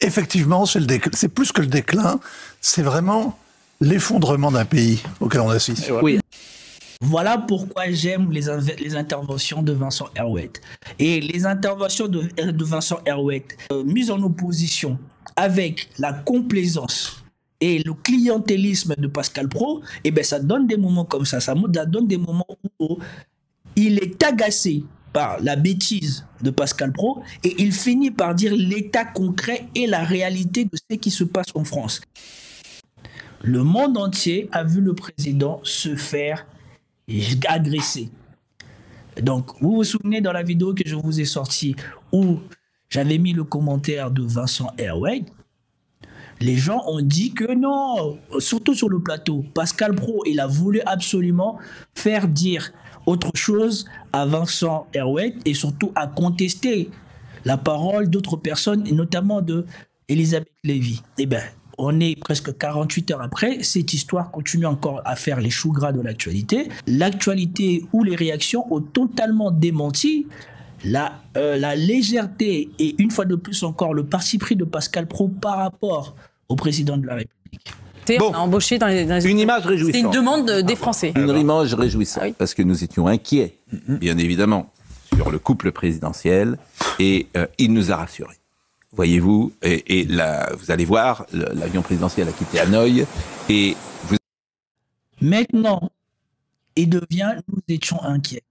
effectivement, c'est plus que le déclin, c'est vraiment l'effondrement d'un pays auquel on assiste. Oui. Voilà pourquoi j'aime les interventions de Vincent Herouet. Et les interventions de Vincent Herouet, mises en opposition avec la complaisance et le clientélisme de Pascal Praud, eh ben ça donne des moments comme ça donne des moments où il est agacé par la bêtise de Pascal Praud et il finit par dire l'état concret et la réalité de ce qui se passe en France. Le monde entier a vu le président se faire agresser. Donc, vous vous souvenez dans la vidéo que je vous ai sortie où j'avais mis le commentaire de Vincent Herouet, les gens ont dit que non, surtout sur le plateau, Pascal Praud, il a voulu absolument faire dire autre chose à Vincent Herouet et surtout à contester la parole d'autres personnes, et notamment de Elisabeth Lévy. Eh bien, on est presque 48 heures après, cette histoire continue encore à faire les choux gras de l'actualité. L'actualité où les réactions ont totalement démenti la légèreté et une fois de plus encore le parti pris de Pascal Praud par rapport au président de la République. On a embauché dans les une image réjouissante. C'est une demande des Français. Une image réjouissante, parce que nous étions inquiets, bien évidemment, sur le couple présidentiel, et il nous a rassurés. Voyez-vous, et là, vous allez voir, l'avion présidentiel a quitté Hanoï, et vous... Maintenant, il devient, nous étions inquiets.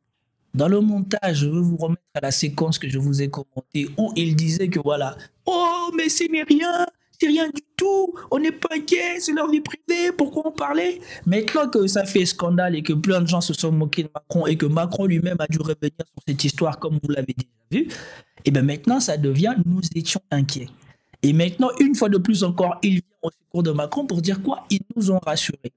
Dans le montage, je veux vous remettre à la séquence que je vous ai commentée, où il disait que voilà, oh, mais c'est rien du tout, on n'est pas inquiet, c'est leur vie privée, pourquoi on parlait? Maintenant que ça fait scandale et que plein de gens se sont moqués de Macron et que Macron lui-même a dû revenir sur cette histoire comme vous l'avez déjà vu, et bien maintenant ça devient nous étions inquiets. Et maintenant, une fois de plus encore, il vient au secours de Macron pour dire quoi? Ils nous ont rassurés.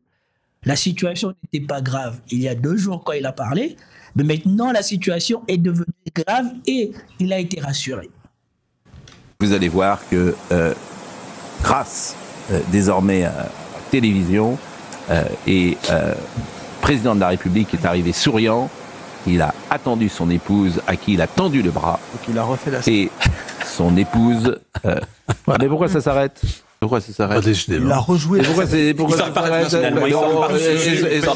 La situation n'était pas grave il y a 2 jours quand il a parlé, mais maintenant la situation est devenue grave et il a été rassuré. Vous allez voir que grâce désormais à la télévision et président de la République est arrivé souriant, il a attendu son épouse à qui il a tendu le bras. Donc il a refait la et son épouse... Mais pourquoi ça s'arrête? Pourquoi ça s'arrête? Il a rejoué. Pourquoi ça s'arrête?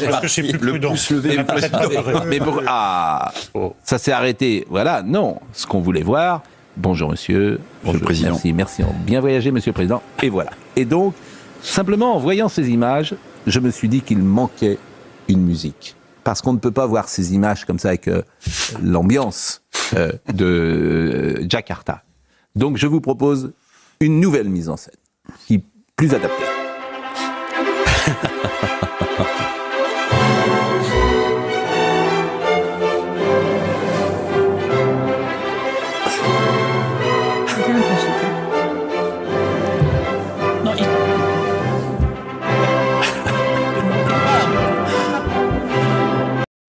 Parce que c'est plus prudent. Mais ça s'est arrêté. Voilà, non. Ce qu'on voulait voir... Bonjour monsieur. Bonjour, le Président. Merci. Bien voyagé, monsieur le Président. Et voilà. Et donc, simplement en voyant ces images, je me suis dit qu'il manquait une musique. Parce qu'on ne peut pas voir ces images comme ça avec l'ambiance de Jakarta. Donc je vous propose une nouvelle mise en scène, qui est plus adaptée.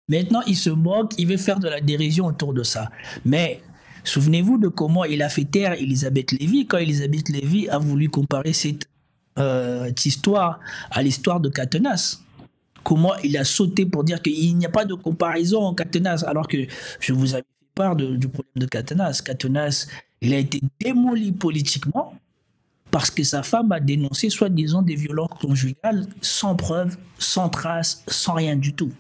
Maintenant, il se moque, il veut faire de la dérision autour de ça. Mais souvenez-vous de comment il a fait taire Elisabeth Lévy quand Elisabeth Lévy a voulu comparer cette histoire à l'histoire de Catenas. Comment il a sauté pour dire qu'il n'y a pas de comparaison en Catenas, alors que je vous avais fait part du problème de Catenas. Catenas, il a été démoli politiquement parce que sa femme a dénoncé soi-disant des violences conjugales sans preuve, sans trace, sans rien du tout.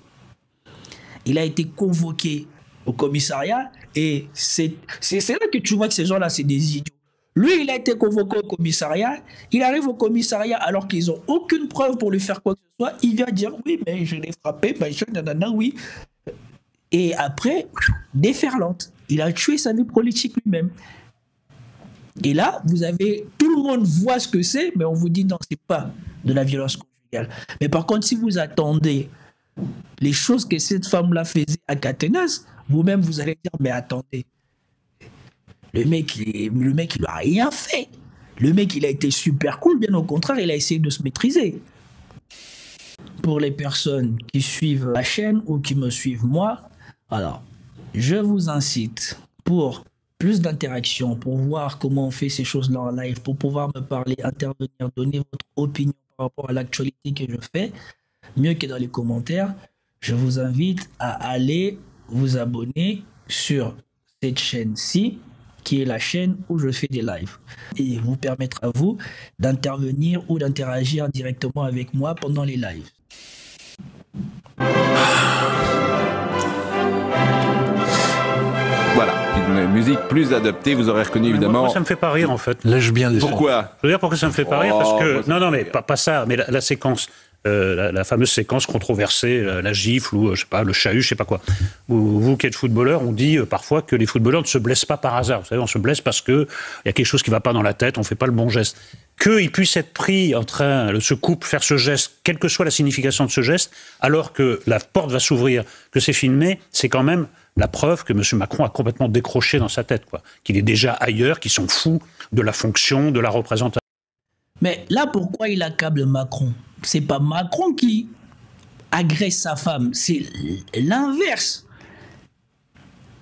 Il a été convoqué au commissariat et c'est là que tu vois que ces gens-là, c'est des idiots. Lui, il a été convoqué au commissariat. Il arrive au commissariat alors qu'ils n'ont aucune preuve pour lui faire quoi que ce soit. Il vient dire oui, mais je l'ai frappé, oui. Et après, déferlante. Il a tué sa vie politique lui-même. Et là, vous avez tout le monde voit ce que c'est, mais on vous dit non, c'est pas de la violence conjugale. Mais par contre, si vous attendez les choses que cette femme-là faisait à Catenas, vous-même, vous allez dire, mais attendez, le mec, il n'a rien fait. Le mec, il a été super cool, bien au contraire, il a essayé de se maîtriser. Pour les personnes qui suivent la chaîne ou qui me suivent moi, alors, je vous incite pour plus d'interaction, pour voir comment on fait ces choses-là en live, pour pouvoir me parler, intervenir, donner votre opinion par rapport à l'actualité que je fais, mieux que dans les commentaires, je vous invite à aller vous abonner sur cette chaîne-ci qui est la chaîne où je fais des lives. Et vous permettre à vous d'intervenir ou d'interagir directement avec moi pendant les lives. Voilà, une musique plus adaptée, vous aurez reconnu évidemment. Moi, ça me fait pas rire en fait. Lâche bien des Pourquoi? Je veux dire pourquoi ça me fait pas rire, parce que... moi, Non, mais pas ça, mais la séquence, la fameuse séquence controversée, la gifle ou, je sais pas, le chahut, je sais pas quoi. Vous qui êtes footballeur, on dit parfois que les footballeurs ne se blessent pas par hasard. Vous savez, on se blesse parce qu'il y a quelque chose qui va pas dans la tête, on fait pas le bon geste. Qu'il puisse être pris en train, ce couple, faire ce geste, quelle que soit la signification de ce geste, alors que la porte va s'ouvrir, que c'est filmé, c'est quand même la preuve que M. Macron a complètement décroché dans sa tête, quoi. Qu'il est déjà ailleurs, qu'il s'en fout de la fonction, de la représentation. Mais là, pourquoi il accable Macron? C'est pas Macron qui agresse sa femme, c'est l'inverse.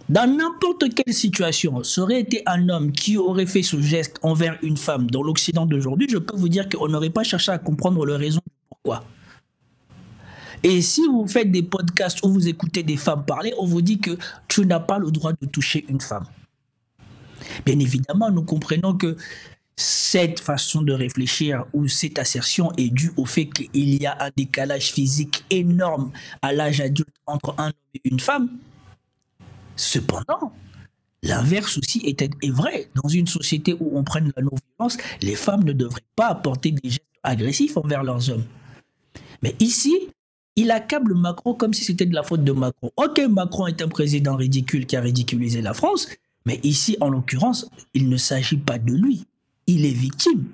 Dans n'importe quelle situation, ça aurait été un homme qui aurait fait ce geste envers une femme dans l'Occident d'aujourd'hui, je peux vous dire qu'on n'aurait pas cherché à comprendre le raison pourquoi. Et si vous faites des podcasts où vous écoutez des femmes parler, on vous dit que tu n'as pas le droit de toucher une femme. Bien évidemment, nous comprenons que cette façon de réfléchir ou cette assertion est due au fait qu'il y a un décalage physique énorme à l'âge adulte entre un homme et une femme. Cependant, l'inverse aussi est vrai. Dans une société où on prenne la non-violence, les femmes ne devraient pas apporter des gestes agressifs envers leurs hommes. Mais ici, il accable Macron comme si c'était de la faute de Macron. Ok, Macron est un président ridicule qui a ridiculisé la France, mais ici, en l'occurrence, il ne s'agit pas de lui. Il est victime.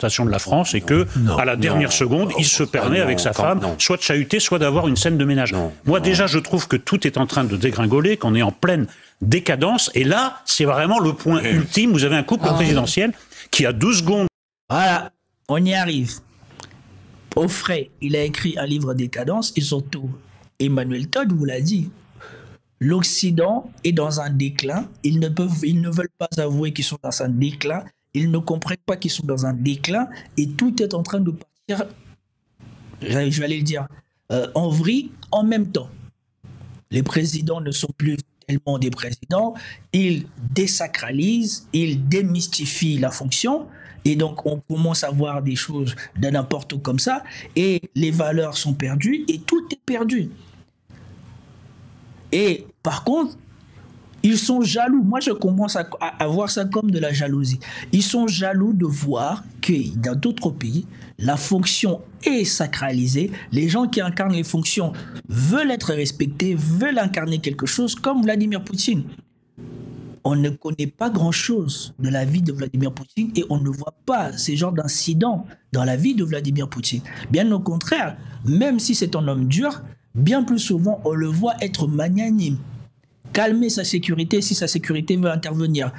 De la France et que, à la dernière seconde, il se permet avec sa femme, soit de chahuter, soit d'avoir une scène de ménage. Moi, déjà, je trouve que tout est en train de dégringoler, qu'on est en pleine décadence. Et là, c'est vraiment le point ultime. Vous avez un couple présidentiel qui a 12 secondes. Voilà, on y arrive. Au frais, il a écrit un livre Décadence et surtout, Emmanuel Todd vous l'a dit. L'Occident est dans un déclin. Ils ne veulent pas avouer qu'ils sont dans un déclin. Ils ne comprennent pas qu'ils sont dans un déclin. Et tout est en train de partir, je vais aller le dire, en vrille en même temps. Les présidents ne sont plus tellement des présidents. Ils désacralisent, ils démystifient la fonction. Et donc, on commence à voir des choses de n'importe où comme ça. Et les valeurs sont perdues et tout est perdu. Et par contre, ils sont jaloux. Moi, je commence à voir ça comme de la jalousie. Ils sont jaloux de voir que dans d'autres pays, la fonction est sacralisée. Les gens qui incarnent les fonctions veulent être respectés, veulent incarner quelque chose comme Vladimir Poutine. On ne connaît pas grand-chose de la vie de Vladimir Poutine et on ne voit pas ces genres d'incidents dans la vie de Vladimir Poutine. Bien au contraire, même si c'est un homme dur, bien plus souvent, on le voit être magnanime. Calmer sa sécurité si sa sécurité veut intervenir.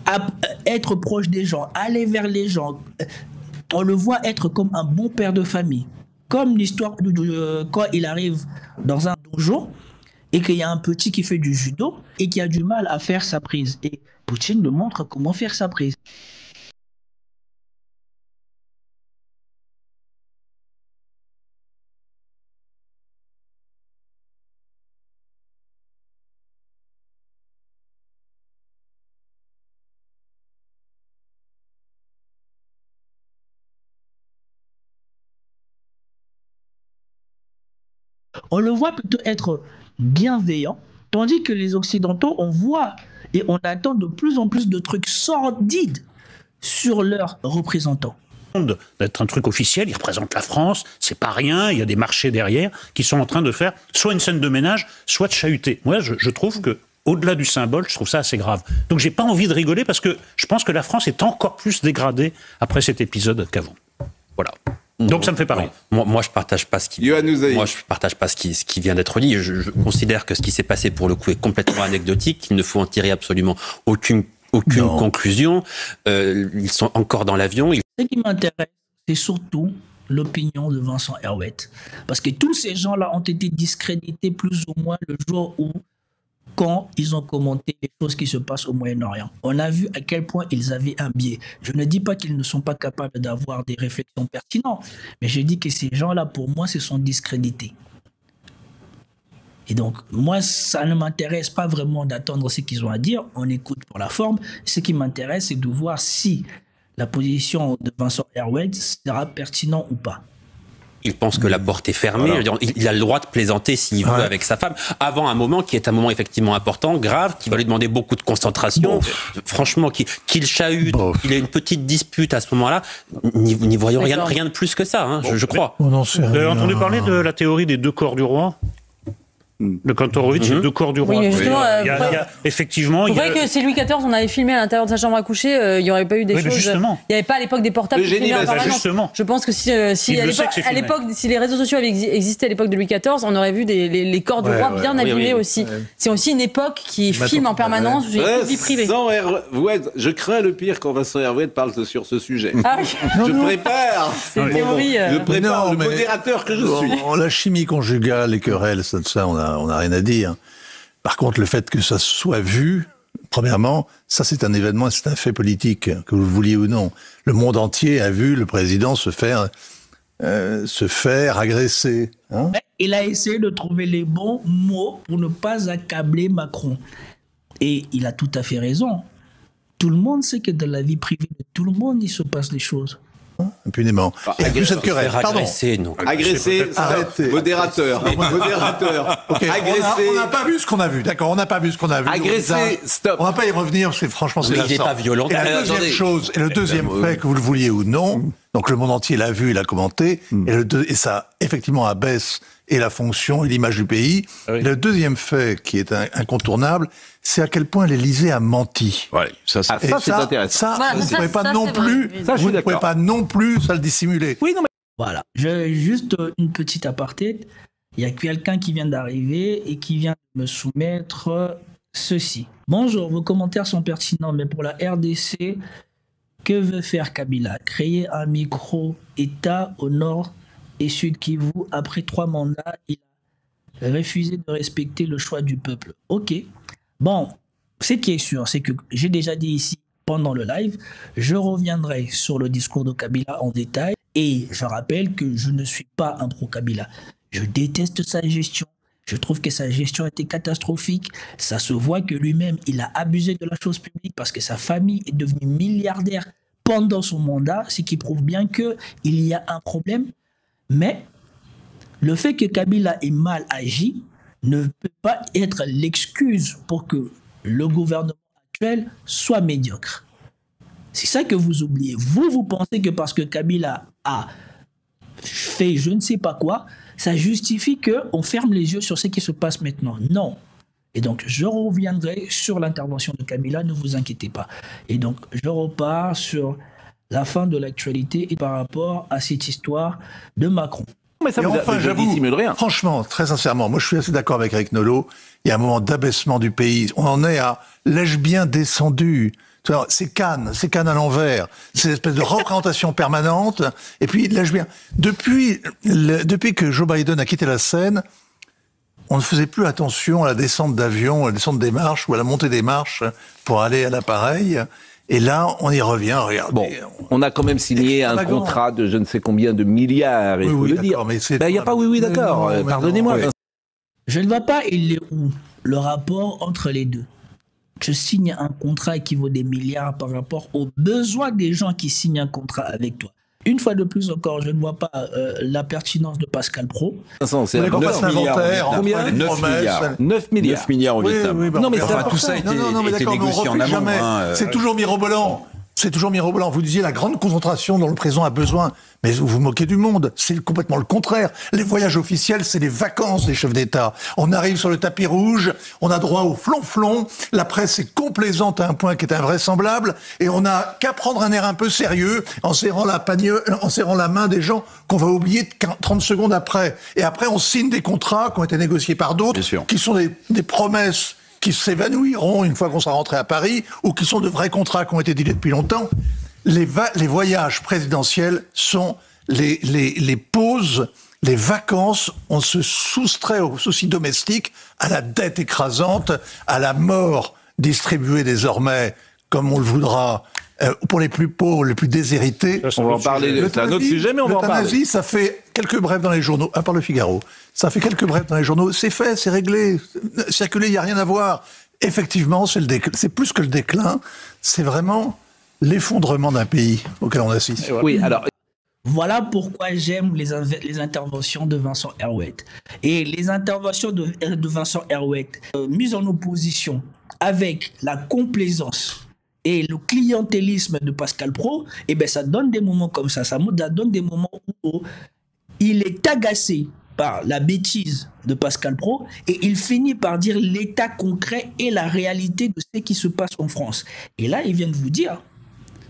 À être proche des gens, aller vers les gens. On le voit être comme un bon père de famille. Comme l'histoire quand il arrive dans un dojo et qu'il y a un petit qui fait du judo et qui a du mal à faire sa prise. Et Poutine le montre comment faire sa prise. On le voit plutôt être bienveillant, tandis que les Occidentaux, on voit et on attend de plus en plus de trucs sordides sur leurs représentants. D'être un truc officiel, il représente la France, c'est pas rien, il y a des marchés derrière qui sont en train de faire soit une scène de ménage, soit de chahuter. Moi, je trouve que au-delà du symbole, je trouve ça assez grave. Donc j'ai pas envie de rigoler parce que je pense que la France est encore plus dégradée après cet épisode qu'avant. Voilà. Donc ça me fait pareil. Moi, je partage pas ce qui vient d'être dit. Je considère que ce qui s'est passé pour le coup est complètement anecdotique. Il ne faut en tirer absolument aucune conclusion. Ils sont encore dans l'avion. Ce qui m'intéresse, c'est surtout l'opinion de Vincent Herouet. Parce que tous ces gens-là ont été discrédités plus ou moins le jour où, quand ils ont commenté les choses qui se passent au Moyen-Orient. On a vu à quel point ils avaient un biais. Je ne dis pas qu'ils ne sont pas capables d'avoir des réflexions pertinentes, mais je dis que ces gens-là, pour moi, se sont discrédités. Et donc, moi, ça ne m'intéresse pas vraiment d'attendre ce qu'ils ont à dire. On écoute pour la forme. Ce qui m'intéresse, c'est de voir si la position de Vincent Herouet sera pertinente ou pas. Il pense que la porte est fermée. Voilà. Il a le droit de plaisanter s'il veut avec sa femme. Avant un moment qui est un moment effectivement important, grave, qui va lui demander beaucoup de concentration. Franchement, qu'il chahute, qu'il ait une petite dispute à ce moment-là, n'y voyons rien de plus que ça, hein, je crois. Vous avez entendu parler de la théorie des deux corps du roi ? Le Kantorowicz, il y a deux corps du roi. Oui, justement, effectivement. Vous voyez que si Louis XIV on avait filmé à l'intérieur de sa chambre à coucher, il n'y aurait pas eu des choses. Justement. Il n'y avait pas à l'époque des portables. Justement. Je pense que si à l'époque, si les réseaux sociaux avaient existé à l'époque de Louis XIV, on aurait vu les corps du roi bien abîmés aussi. Ouais. C'est aussi une époque qui filme en permanence. J'ai une vie privée. Je crains le pire quand Vincent Herouet parle sur ce sujet. Ah oui. Je prépare. Je prépare le modérateur que je suis. La chimie conjugale, les querelles, ça, on n'a rien à dire. Par contre, le fait que ça soit vu, premièrement, ça c'est un événement, c'est un fait politique, que vous le vouliez ou non. Le monde entier a vu le président se faire agresser. Hein. Il a essayé de trouver les bons mots pour ne pas accabler Macron. Et il a tout à fait raison. Tout le monde sait que dans la vie privée de tout le monde, il se passe des choses. Impunément. Et plus cette querelle. Pardon. Agresser, arrêtez. Modérateur. Okay. Agresser. On n'a pas vu ce qu'on a vu. D'accord, on n'a pas vu ce qu'on a vu. Agresser, stop. On va pas y revenir parce que franchement, c'est il n'est pas violent. Et la deuxième chose, et le deuxième fait, que vous le vouliez ou non, donc le monde entier l'a vu, il a commenté, et ça, effectivement, abaisse et la fonction et l'image du pays. Et le deuxième fait, qui est incontournable, c'est à quel point l'Élysée a menti. Ouais, ça c'est intéressant. Vous ne pouvez pas non plus, vous ne pouvez pas non plus ça le dissimuler. Oui, non, mais voilà. Juste une petite aparté. Il y a quelqu'un qui vient d'arriver et qui vient me soumettre ceci. Bonjour, vos commentaires sont pertinents, mais pour la RDC, que veut faire Kabila? Créer un micro-État au nord et sud Kivu. Après 3 mandats, il a refusé de respecter le choix du peuple. Ok. Bon, ce qui est sûr, c'est que j'ai déjà dit ici pendant le live, je reviendrai sur le discours de Kabila en détail et je rappelle que je ne suis pas un pro-Kabila. Je déteste sa gestion. Je trouve que sa gestion était catastrophique. Ça se voit que lui-même, il a abusé de la chose publique parce que sa famille est devenue milliardaire pendant son mandat, ce qui prouve bien qu'il y a un problème. Mais le fait que Kabila ait mal agi ne peut pas être l'excuse pour que le gouvernement actuel soit médiocre. C'est ça que vous oubliez. Vous pensez que parce que Kabila a fait je ne sais pas quoi, ça justifie qu'on ferme les yeux sur ce qui se passe maintenant. Non. Et donc, je reviendrai sur l'intervention de Kabila, ne vous inquiétez pas. Et donc, je repars sur la fin de l'actualité et par rapport à cette histoire de Macron. Mais ça, j'avoue, rien. Franchement, très sincèrement, moi je suis assez d'accord avec Eric Nolot. Il y a un moment d'abaissement du pays. On en est à l'ai-je bien descendu. C'est Cannes à l'envers. C'est une espèce de représentation permanente. Et puis, l'ai-je bien. Depuis que Joe Biden a quitté la scène, on ne faisait plus attention à la descente d'avion, à la descente des marches ou à la montée des marches pour aller à l'appareil. Et là, on y revient, regardez. Bon, on a quand même signé un contrat de je ne sais combien de milliards, il faut le dire. Il n'y a pas d'accord, pardonnez-moi. Je ne vois pas, il est où le rapport entre les deux. Je signe un contrat qui vaut des milliards par rapport aux besoins des gens qui signent un contrat avec toi. Une fois de plus encore, je ne vois pas la pertinence de Pascal Pro. C'est 9 milliards. Combien ? 9 milliards au Vietnam. Oui, non, mais tout ça a été négocié en amont. C'est toujours mirobolant. C'est toujours mirobolant. Vous disiez la grande concentration dont le président a besoin. Mais vous vous moquez du monde. C'est complètement le contraire. Les voyages officiels, c'est les vacances des chefs d'État. On arrive sur le tapis rouge, on a droit au flonflon, la presse est complaisante à un point qui est invraisemblable, et on n'a qu'à prendre un air un peu sérieux en serrant la main des gens qu'on va oublier 30 secondes après. Et après, on signe des contrats qui ont été négociés par d'autres, qui sont des promesses qui s'évanouiront une fois qu'on sera rentré à Paris, ou qui sont de vrais contrats qui ont été dealés depuis longtemps. Les voyages présidentiels sont les pauses, les vacances. On se soustrait aux soucis domestiques, à la dette écrasante, à la mort distribuée désormais, comme on le voudra, pour les plus pauvres, les plus déshérités. On va en parler, c'est un autre sujet, mais on va en parler. L'euthanasie, ça fait quelques brèves dans les journaux, à part le Figaro. Ça fait quelques brèves dans les journaux. C'est fait, c'est réglé. Circuler, il n'y a rien à voir. Effectivement, c'est plus que le déclin. C'est vraiment l'effondrement d'un pays auquel on assiste. Oui, alors... Voilà pourquoi j'aime les interventions de Vincent Herouet. Et les interventions de Vincent Herouet, mises en opposition avec la complaisance et le clientélisme de Pascal Praud, eh ben ça donne des moments comme ça. Ça donne des moments où il est agacé par la bêtise de Pascal Praud et il finit par dire l'état concret et la réalité de ce qui se passe en France. Et là, il vient de vous dire,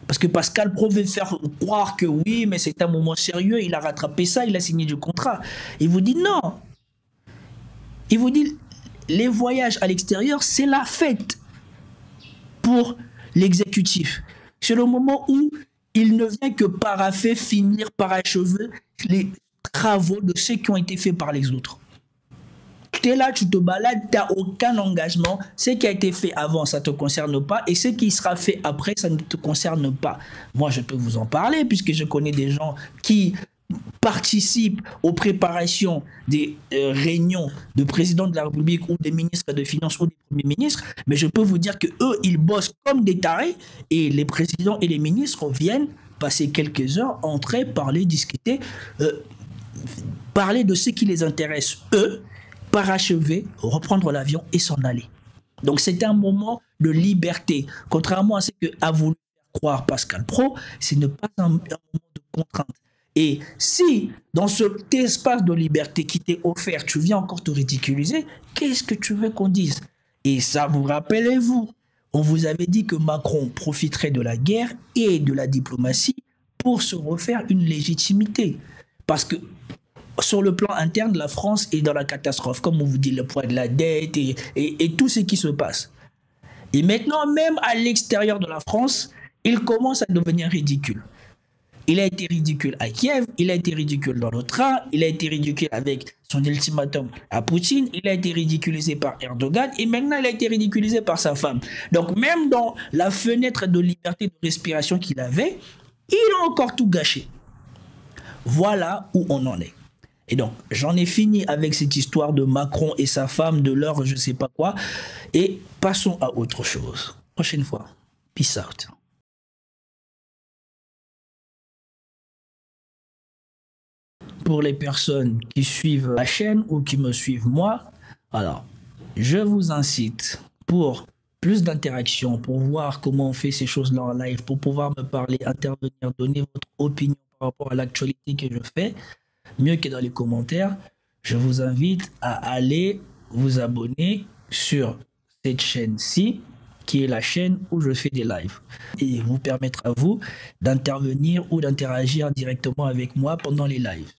parce que Pascal Praud veut faire croire que oui, mais c'est un moment sérieux, il a rattrapé ça, il a signé du contrat. Il vous dit non. Il vous dit, les voyages à l'extérieur, c'est la fête pour l'exécutif. C'est le moment où il ne vient que paraffer, finir, parachever les travaux de ceux qui ont été faits par les autres. Tu es là, tu te balades, tu n'as aucun engagement. Ce qui a été fait avant, ça ne te concerne pas. Et ce qui sera fait après, ça ne te concerne pas. Moi, je peux vous en parler, puisque je connais des gens qui participent aux préparations des réunions de président de la République ou des ministres de Finances ou des premiers ministres. Mais je peux vous dire qu'eux, ils bossent comme des tarés. Et les présidents et les ministres viennent passer quelques heures, entrer, parler, discuter, parler de ce qui les intéresse, eux, parachever, reprendre l'avion et s'en aller. Donc c'est un moment de liberté. Contrairement à ce qu'a voulu faire croire Pascal Praud, ce n'est pas un moment de contrainte. Et si, dans cet espace de liberté qui t'est offert, tu viens encore te ridiculiser, qu'est-ce que tu veux qu'on dise? Et ça, vous rappelez-vous, on vous avait dit que Macron profiterait de la guerre et de la diplomatie pour se refaire une légitimité. Parce que sur le plan interne, la France est dans la catastrophe, comme on vous dit, le poids de la dette et tout ce qui se passe. Et maintenant, même à l'extérieur de la France, il commence à devenir ridicule. Il a été ridicule à Kiev, il a été ridicule dans le train, il a été ridicule avec son ultimatum à Poutine, il a été ridiculisé par Erdogan et maintenant il a été ridiculisé par sa femme. Donc même dans la fenêtre de liberté de respiration qu'il avait, il a encore tout gâché. Voilà où on en est. Et donc, j'en ai fini avec cette histoire de Macron et sa femme, de leur je sais pas quoi, et passons à autre chose. Prochaine fois. Peace out. Pour les personnes qui suivent la chaîne ou qui me suivent moi, alors, je vous incite pour plus d'interaction, pour voir comment on fait ces choses-là en live, pour pouvoir me parler, intervenir, donner votre opinion par rapport à l'actualité que je fais, mieux que dans les commentaires, je vous invite à aller vous abonner sur cette chaîne-ci, qui est la chaîne où je fais des lives. Et vous permettra à vous d'intervenir ou d'interagir directement avec moi pendant les lives.